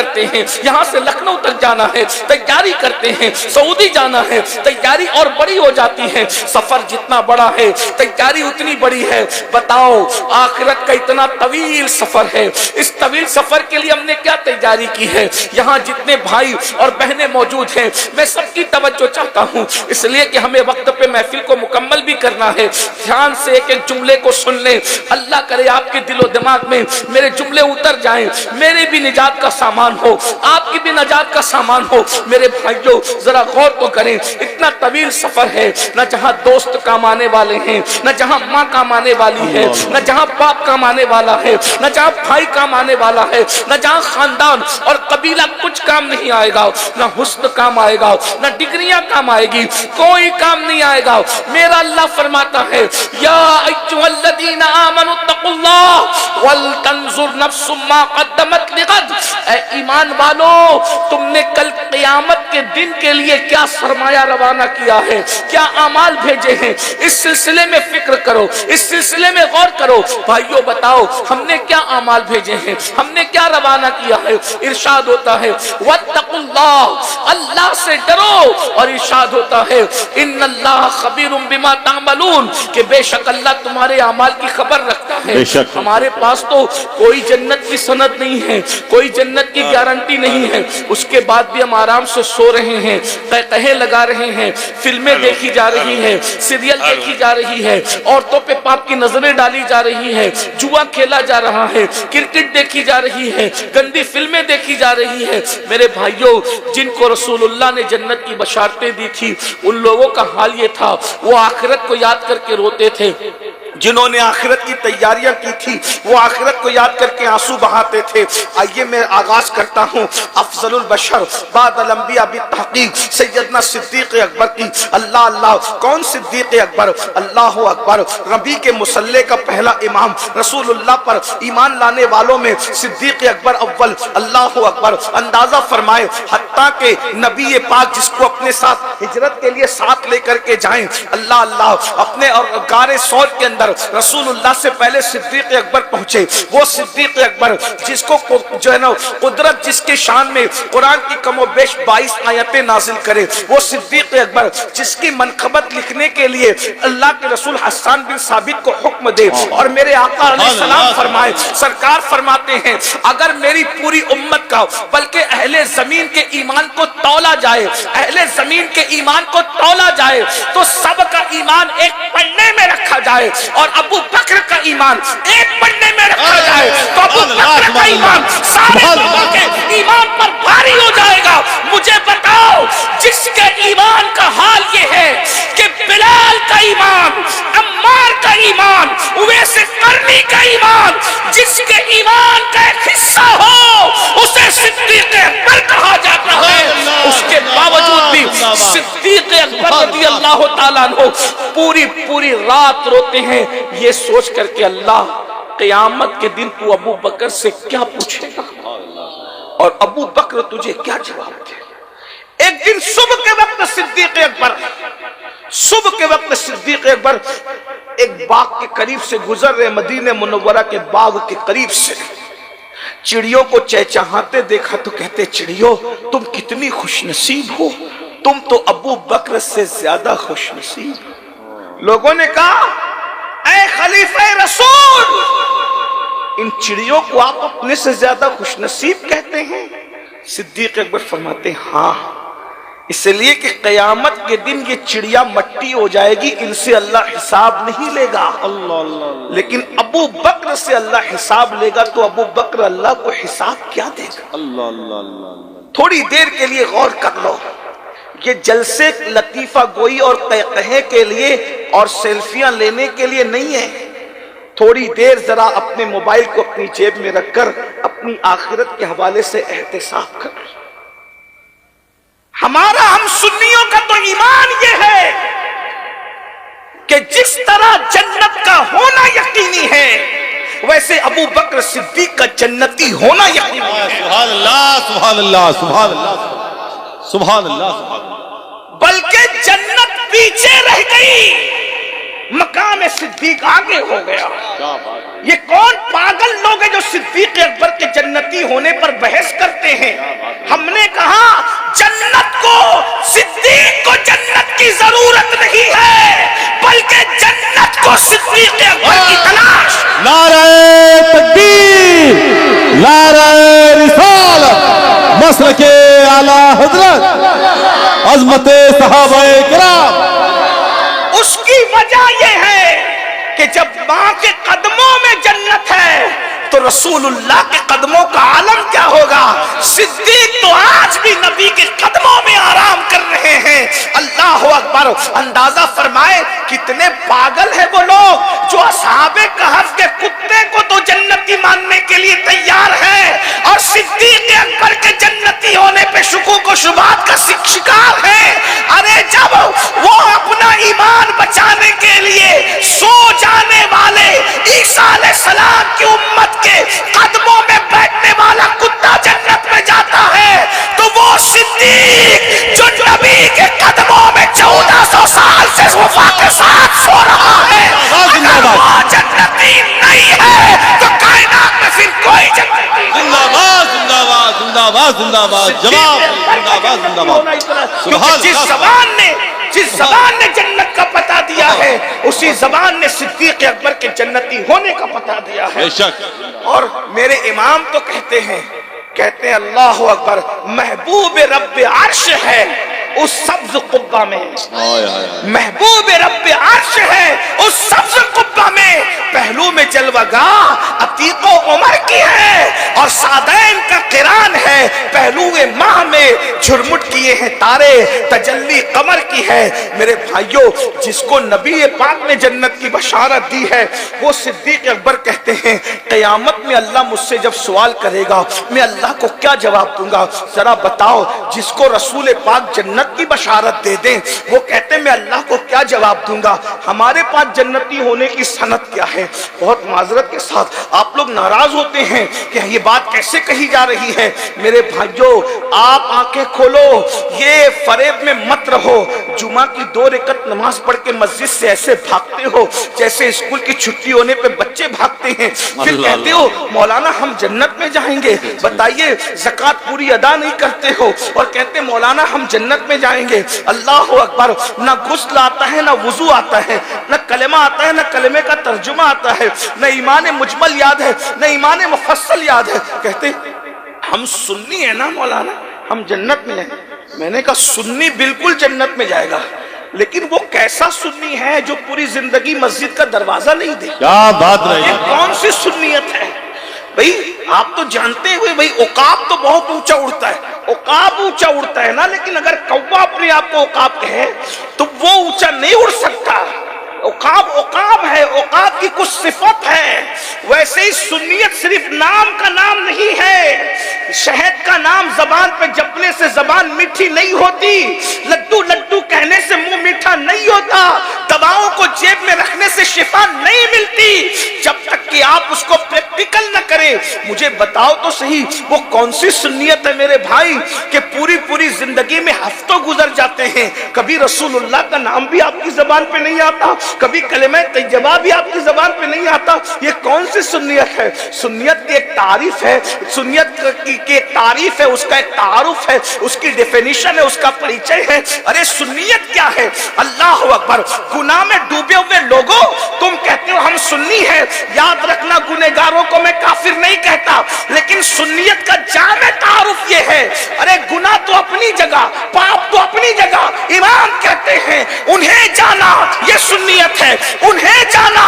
کرتے ہیں, یہاں سے لکھنؤ تک جانا ہے, تیاری کرتے ہیں, سعودی جانا ہے, تیاری اور بڑی ہو جاتی ہے. سفر جتنا بڑا ہے تیاری اتنی بڑی ہے. بتاؤ آخرت کا اتنا طویل سفر ہے, اس طویل سفر کے لیے ہم نے کیا تیاری کی ہے؟ یہاں جتنے بھائی اور بہنیں موجود ہیں میں سب کی توجہ چاہتا ہوں, اس لیے کہ ہمیں وقت پہ محفل کو مکمل بھی کرنا ہے. دھیان سے ایک ایک جملے کو سن لیں, اللہ کرے آپ کے دل و دماغ میں میرے جملے اتر جائیں, میرے بھی نجات کا سامان ہو, آپ کی بھی نجات کا سامان ہو. میرے بھائیوں ذرا غور تو کریں, اتنا طویل سفر ہے, نہ جہاں دوست کام آنے والے ہیں, نہ جہاں ماں کام آنے والی ہے, نہ جہاں باپ کام آنے والا ہے, نہ جہاں بھائی کام آنے والا ہے, نہ جہاں خاندان اور قبیلہ کچھ کام نہیں آئے گا, نہ حسن کام آئے گا, نہ ڈگریاں کام آئے گی, کوئی کام نہیں آئے گا. میرا اللہ فرماتا ہے یا ایھا الذین آمنوا اتقوا اللہ ولتنظر نفس ما قدمت لغد. اے ایمان والو, تم نے کل قیامت کے دن کے لیے کیا سرمایہ روانہ کیا ہے, کیا اعمال بھیجے ہیں, اس سلسلے میں فکر کرو, اس سلسلے میں غور کرو. بھائیو بتاؤ ہم نے کیا اعمال بھیجے ہیں, ہم نے کیا روانہ کیا ہے؟ ارشاد ہوتا ہے واتقوا اللہ, اللہ سے ڈرو, اور ارشاد ہوتا ہے ان اللہ خبیر بما تعملون, کہ بے شک اللہ تمہارے اعمال کی خبر رکھتا ہے. ہمارے پاس تو کوئی جنت کی سند نہیں ہے, کوئی جنت کی گارنٹی نہیں ہے, اس کے بعد بھی ہم آرام سے سو رہے ہیں, قہقہے لگا رہے ہیں, فلمیں دیکھی جا رہی ہیں, سیریل دیکھی جا رہی ہے, عورتوں پہ پاپ کی نظریں ڈالی جا رہی ہے, جوا کھیلا جا رہا ہے, کرکٹ دیکھی جا رہی ہے, گندی فلمیں دیکھی جا رہی ہے. میرے بھائیوں جن کو رسول اللہ نے جنت کی بشارتیں دی تھی ان لوگوں کا حال یہ تھا, وہ آخرت کو یاد کر کے روتے تھے. جنہوں نے آخرت کی تیاریاں کی تھی وہ آخرت کو یاد کر کے آنسو بہاتے تھے. آئیے میں آغاز کرتا ہوں افضل البشر بعد الانبیاء بالتحقیق سیدنا صدیق اکبر کی. اللہ اللہ, کون صدیق اکبر؟ اللہ اکبر, ربی کے مصلی کا پہلا امام, رسول اللہ پر ایمان لانے والوں میں صدیق اکبر اول. اللہ اکبر, اندازہ فرمائے حتیٰ کہ نبی پاک جس کو اپنے ساتھ ہجرت کے لیے ساتھ لے کر کے جائیں, اللہ اللہ, اپنے اور غار ثور کے اندر رسول اللہ سے پہلے صدیق اکبر پہنچے. وہ صدیق اکبر جس کو جو ہے نا قدرت جس کے شان میں قرآن کی کم و بیش 22 آیتیں نازل کرے, وہ صدیق اکبر جس کی منقبت لکھنے کے لیے اللہ کے رسول حسان بن ثابت کو حکم دے, اور میرے آقا علیہ السلام فرمائے, سرکار فرماتے ہیں اگر میری پوری امت کا بلکہ اہل زمین کے ایمان کو تولا جائے, اہل زمین کے ایمان کو تولا جائے تو سب کا ایمان ایک پڑھنے میں رکھا جائے, اور ابو بکر کا ایمان ایک پڑھنے میں رکھا جائے تو ابو بکر کا ایمان سارے لوگوں کے ایمان پر بھاری ہو جائے گا. مجھے بتاؤ جس کے ایمان کا حال یہ ہے کہ بلال کا ایمان, عمار کا ایمان, اویس قرنی کا ایمان, جس کے ایمان کا ایک حصہ ہو اسے صدیق اکبر کہا جاتا ہے, اس کے باوجود بھی صدیق اکبر رضی اللہ تعالیٰ عنہ پوری رات روتے ہیں یہ سوچ کر کے اللہ قیامت کے دن تو ابو بکر سے کیا پوچھے گا اور ابو بکر تجھے کیا جواب دے. ایک دن صبح کے وقت صدیق اکبر ایک باغ کے قریب سے گزر رہے, مدینہ منورہ کے باغ کے قریب سے چڑیوں کو چہچہاتے دیکھا تو کہتے چڑیوں تم کتنی خوش نصیب ہو, تم تو ابو بکر سے زیادہ خوش نصیب. لوگوں نے کہا اے خلیفہ رسول, ان چڑیوں کو آپ اپنے سے زیادہ خوش نصیب کہتے ہیں؟ صدیق اکبر فرماتے ہیں ہاں, اس لیے کہ قیامت کے دن یہ چڑیا مٹی ہو جائے گی, ان سے اللہ حساب نہیں لے گا. لیکن ابو بکر سے اللہ حساب لے گا, تو ابو بکر اللہ کو حساب کیا دے گا؟ تھوڑی دیر کے لیے غور کر لو, یہ جلسے لطیفہ گوئی اور قہقہے کے لیے اور سیلفیاں لینے کے لیے نہیں ہے. تھوڑی دیر ذرا اپنے موبائل کو اپنی جیب میں رکھ کر اپنی آخرت کے حوالے سے احتساب کر. ہمارا ہم سنیوں کا تو ایمان یہ ہے کہ جس طرح جنت کا ہونا یقینی ہے ویسے ابو بکر صدیق کا جنتی ہونا یقینی ہے. سبحان اللہ, سبحان اللہ, سبحان اللہ, سبحان اللہ. بلکہ جنت پیچھے رہ گئی, مقام صدیق آگے ہو گیا۔ یہ کون پاگل لوگ ہیں جو صدیق اکبر کے جنتی ہونے پر بحث کرتے ہیں؟ ہم نے کہا جنت کو، صدیق کو جنت کی ضرورت نہیں ہے، بلکہ جنت کو صدیق اکبر کی تلاش۔ نعرہ تکبیر، نعرہ رسالت، مسلک اعلی حضرت، عظمت صحابہ کرام۔ اس کی وجہ یہ ہے کہ جب ماں کے قدموں میں جنت ہے تو رسول اللہ کے قدموں کا عالم کیا ہوگا؟ صدیق تو آج بھی نبی کے قدموں میں آرام کر رہے ہیں۔ اللہ اکبر! اندازہ فرمائے کتنے پاگل ہیں وہ لوگ جو اصحاب کہف کے کتے کو تو جنتی ماننے کے لیے تیار ہیں اور صدیق اکبر کے جنتی ہونے پہ شکوک و شبہات کا شکار ہیں۔ ارے جب وہ اپنا ایمان بچانے کے لیے سو جانے والے عیسیٰ علیہ السلام کی امت کے قدموں میں بیٹھنے والا کتا جنت میں جاتا ہے تو وہ صدیق جو نبی کے قدموں میں 1400 سال سے وفا کے ساتھ سو رہا ہے، اگر وہ جنتی نہیں ہے تو کائنات میں پھر کوئی جنتی نہیں۔ زندہ باد، زندہ باد، زندہ باد، زندہ باد، جواب، زندہ باد، زندہ باد۔ کیونکہ جس زبان نے جنت کا پتہ دیا ہے اسی زبان نے صدیق اکبر کے جنتی ہونے کا پتہ دیا ہے۔ بے شک۔ اور میرے امام تو کہتے ہیں اللہ اکبر، محبوب رب عرش ہے اس سبز قبہ میں، محبوب رب عرش ہے اس سبز قبہ میں، پہلو میں جلوہ گاہ عتیق و عمر کی ہے اور سادین کا قران ہے، پہلو ماہ میں جھرمٹ کیے ہیں تارے، تجلی قمر کی ہے۔ میرے بھائیوں، جس کو نبی پاک نے جنت کی بشارت دی ہے وہ صدیق اکبر کہتے ہیں قیامت میں اللہ مجھ سے جب سوال کرے گا میں اللہ کو کیا جواب دوں گا؟ ذرا بتاؤ، جس کو رسول پاک جنت کی بشارت دے دیں وہ کہتے ہیں میں اللہ کو کیا جواب دوں گا؟ ہمارے پاس جنتی ہونے کی سند کیا ہے؟ بہت معذرت کے ساتھ آپ لوگ ناراض ہوتے ہیں کہ یہ بات کیسے کہی جا رہی ہے۔ میرے بھائیوں، آپ آنکھیں کھولو، یہ فریب میں مت رہو۔ جمعہ کی 2 رکعت نماز پڑھ کے مسجد سے ایسے بھاگتے ہو جیسے اسکول کی چھٹی ہونے پہ بچے بھاگتے ہیں، پھر کہتے ہو مولانا ہم جنت میں جائیں گے۔ بتائیے، زکوٰۃ پوری ادا نہیں کرتے ہو اور کہتے مولانا ہم جنت میں جائیں گے۔ اللہ اکبر! نہ غسل آتا ہے، نہ وضو آتا ہے، نہ کلمہ آتا ہے، نہ کلمے کا ترجمہ آتا ہے، نہ ایمان مجمل یاد ہے، نہ ایمان مفصل یاد ہے، کہتے ہم سنی ہیں نا مولانا، ہم جنت میں جائیں گے۔ میں نے کہا سنی بالکل جنت میں جائے گا، لیکن وہ کیسا سنی ہے جو پوری زندگی مسجد کا دروازہ نہیں دے؟ کیا بات رہی! یہ کون سی سنیت ہے بھئی؟ آپ تو جانتے ہوئے بھئی عقاب تو بہت اونچا اڑتا ہے، عقاب اونچا اڑتا ہے نا، لیکن اگر کوا اپنے آپ کو عقاب کہے تو وہ اونچا نہیں اڑ سکتا۔ عقاب ہے، عقاب کی کچھ صفت ہے۔ ویسے ہی سنیت صرف نام کا نام نہیں ہے، شہد کا نام زبان پہ جپنے سے زبان میٹھی نہیں ہوتی، لڈو لڈو کہنے سے منہ میٹھا نہیں ہوتا، دواؤں کو جیب میں رکھنے سے شفا نہیں ملتی جب تک کہ آپ اس کو پریکٹیکل نہ کریں۔ مجھے بتاؤ تو صحیح وہ کون سی سنیت ہے میرے بھائی کہ پوری زندگی میں ہفتوں گزر جاتے ہیں، کبھی رسول اللہ کا نام بھی آپ کی زبان پہ نہیں آتا، کبھی کلمہ طیبہ بھی آپ کی زبان پہ نہیں آتا؟ یہ کون سی سنیت ہے؟ سنیت کی ایک تعریف ہے، سنیت کی ایک تعریف ہے، اس کا ایک تعارف ہے، اس کی ڈیفینیشن ہے، اس کا پریچے ہے۔ ارے سنیت کیا ہے؟ اللہ اکبر! گناہ میں ڈوبے ہوئے لوگوں، تم کہتے ہو ہم سنی ہیں، یاد رکھنا گنہگاروں کو میں کافر نہیں کہتا، لیکن سنیت کا جامع تعارف یہ ہے۔ ارے گناہ تو اپنی جگہ، پاپ تو اپنی جگہ، امام کہتے ہیں انہیں جانا یہ سنیت ہے، انہیں جانا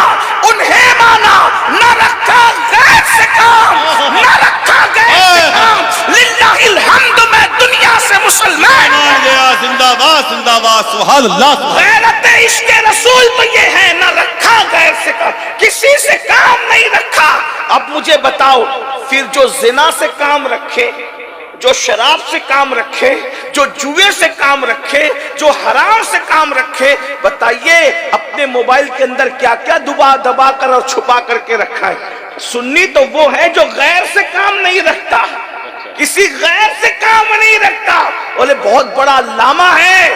انہیں مانا، نہ رکھا غیر سے کام، نہ رکھا غیر سے کام، للہ الحمد میں دنیا سے مسلمان گیا۔ زندہ باد، زندہ باد، سبحان اللہ۔ غیرت عشق رسول تو یہ ہے، نہ رکھا غیر سے کام، کسی سے کام نہیں رکھا۔ اب مجھے بتاؤ، پھر جو زنا سے کام رکھے، جو شراب سے کام رکھے، جو جوئے سے کام رکھے، جو حرام سے کام رکھے، بتائیے اپنے موبائل کے اندر کیا کیا دبا کر اور چھپا کر کے رکھا ہے؟ سنی تو وہ ہے جو غیر سے کام نہیں رکھتا، کسی غیر سے کام نہیں رکھتا۔ بولے بہت بڑا علامہ ہے،